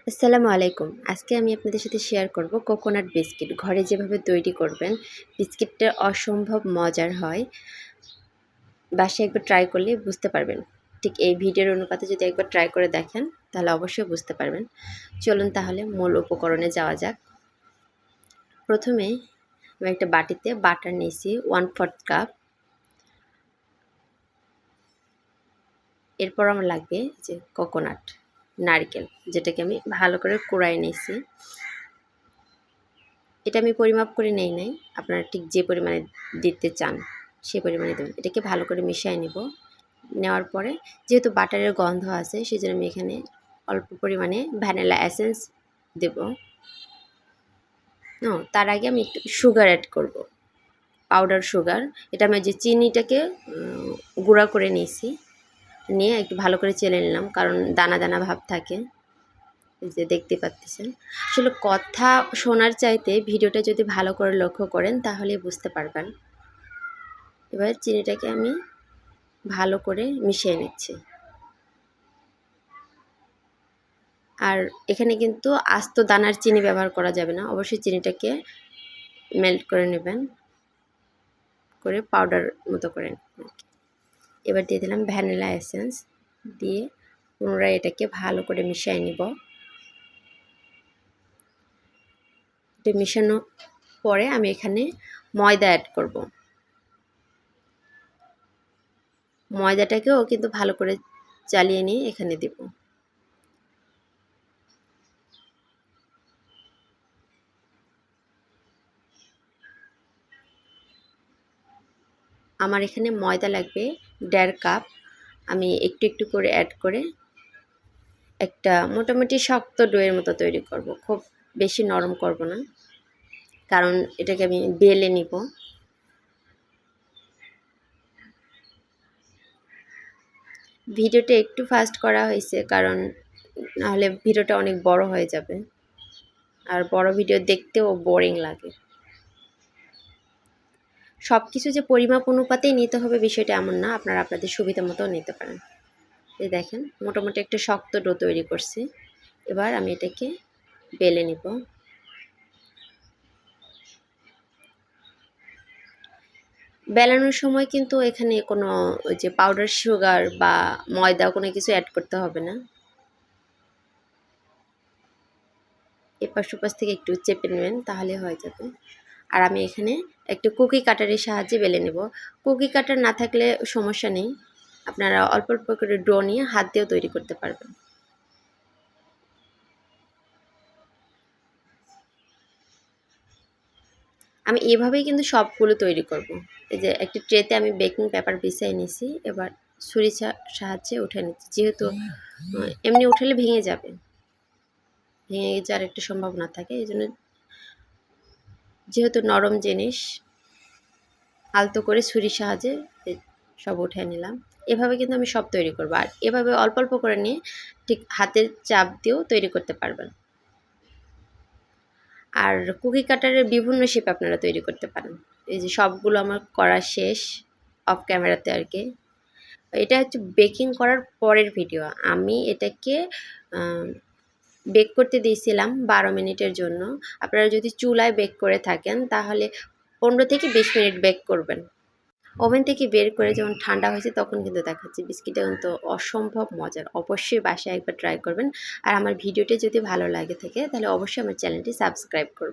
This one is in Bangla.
আসসালামু আলাইকুম। আজকে আমি আপনাদের সাথে শেয়ার করব কোকোনাট বিস্কিট। ঘরে যেভাবে তৈরি করবেন, বিস্কিটটা অসম্ভব মজার হয়। বাসায় একবার ট্রাই করলে বুঝতে পারবেন। ঠিক এই ভিডিওর অনুপাতে যদি একবার ট্রাই করে দেখেন, তাহলে অবশ্যই বুঝতে পারবেন। চলুন তাহলে মূল উপকরণে যাওয়া যাক। প্রথমে আমি একটা বাটিতে বাটার নিয়েছি 1/4 কাপ। এরপর আমার লাগবে যে কোকোনাট, নারকেল, যেটাকে আমি ভালো করে কুড়ায় নিয়েছি। এটা আমি পরিমাপ করে নেই নাই, আপনারা ঠিক যে পরিমাণে দিতে চান সেই পরিমাণে দেবেন। এটাকে ভালো করে মিশিয়ে নেব। নেওয়ার পরে যেহেতু বাটারের গন্ধ আছে সেজন্য আমি এখানে অল্প পরিমাণে ভ্যানিলা এসেন্স দেব। তার আগে আমি একটু সুগার অ্যাড করব, পাউডার সুগার। এটা আমি যে চিনিটাকে গুঁড়া করে নিয়েছি, নিয়ে একটু ভালো করে চেলে নিলাম, কারণ দানা দানা ভাব থাকে, যে দেখতে পাচ্ছেন। আসলে কথা শোনার চাইতে ভিডিওটা যদি ভালো করে লক্ষ্য করেন তাহলে বুঝতে পারবেন। এবার চিনিটাকে আমি ভালো করে মিশিয়ে নিচ্ছি। আর এখানে কিন্তু আস্ত দানার চিনি ব্যবহার করা যাবে না, অবশ্যই চিনিটাকে মেল্ট করে নেবেন, করে পাউডার মতো করে। এবার দিয়ে দিলাম ভ্যানিলা এসেন্স, দিয়ে পুনরায় এটাকে ভালো করে মিশিয়ে নিব। এটা মিশানো পরে আমি এখানে ময়দা অ্যাড করব। ময়দাটাকেও কিন্তু ভালো করে চালিয়ে নিয়ে এখানে দেব। আমার এখানে ময়দা লাগবে 1.5 কাপ। আমি একটু একটু করে অ্যাড করে একটা মোটামুটি শক্ত ডোয়ের মতো তৈরি করব। খুব বেশি নরম করব না, কারণ এটাকে আমি বেলে নিব। ভিডিওটা একটু ফাস্ট করা হয়েছে, কারণ নাহলে ভিডিওটা অনেক বড় হয়ে যাবে, আর বড় ভিডিও দেখতেও বোরিং লাগে। সব কিছু যে পরিমাপ অনুপাতেই নিতে হবে বিষয়টা এমন না, আপনারা আপনাদের সুবিধা মতো নিতে পারেন। এই দেখেন মোটামুটি একটা শক্ত ডো তৈরি করছি। এবার আমি এটাকে বেলে নিব। বেলানোর সময় কিন্তু এখানে কোনো ওই যে পাউডার সুগার বা ময়দা কোনো কিছু অ্যাড করতে হবে না। এপাশ ওপাশ থেকে একটু চেপে নেবেন, তাহলে হয়ে যাবে। আর আমি এখানে একটু কুকি কাটারের সাহায্যে বেলে নেব। কুকি কাটার না থাকলে সমস্যা নেই, আপনারা অল্প অল্প করে ডো নিয়ে হাত দিয়েও তৈরি করতে পারবেন। আমি এভাবেই কিন্তু সবগুলো তৈরি করব। এই যে একটা ট্রেতে আমি বেকিং পেপার বিছিয়ে নিয়েছি, এবার ছুরির সাহায্যে উঠে নিচ্ছি। যেহেতু এমনি উঠালে ভেঙে যাবে, ভেঙে যাওয়ার একটা সম্ভাবনা থাকে, এই জন্য যেহেতু নরম জিনিস আলতো করে ছুরির সাহায্যে সব উঠে নিলাম। এভাবে কিন্তু আমি সব তৈরি করব। আর এভাবে অল্প অল্প করে নিয়ে ঠিক হাতের চাপ দিয়েও তৈরি করতে পারবেন। আর কুকি কাটারের বিভিন্ন শেপ আপনারা তৈরি করতে পারেন। এই যে সবগুলো আমার করা শেষ অফ ক্যামেরাতে আর কি। এটা হচ্ছে বেকিং করার পরের ভিডিও। আমি এটাকে বেক করতে দিয়েছিলাম 12 মিনিটের জন্য। আপনারা যদি চুলায় বেক করে থাকেন তাহলে 15 থেকে 20 মিনিট বেক করবেন। ওভেন থেকে বের করে যখন ঠান্ডা হয়েছে তখন কিন্তু দেখাচ্ছি। বিস্কিটটা কিন্তু অসম্ভব মজার। অবশ্যই বাসায় একবার ট্রাই করবেন। আর আমার ভিডিওটি যদি ভালো লাগে থাকে তাহলে অবশ্যই আমার চ্যানেলটি সাবস্ক্রাইব করবেন।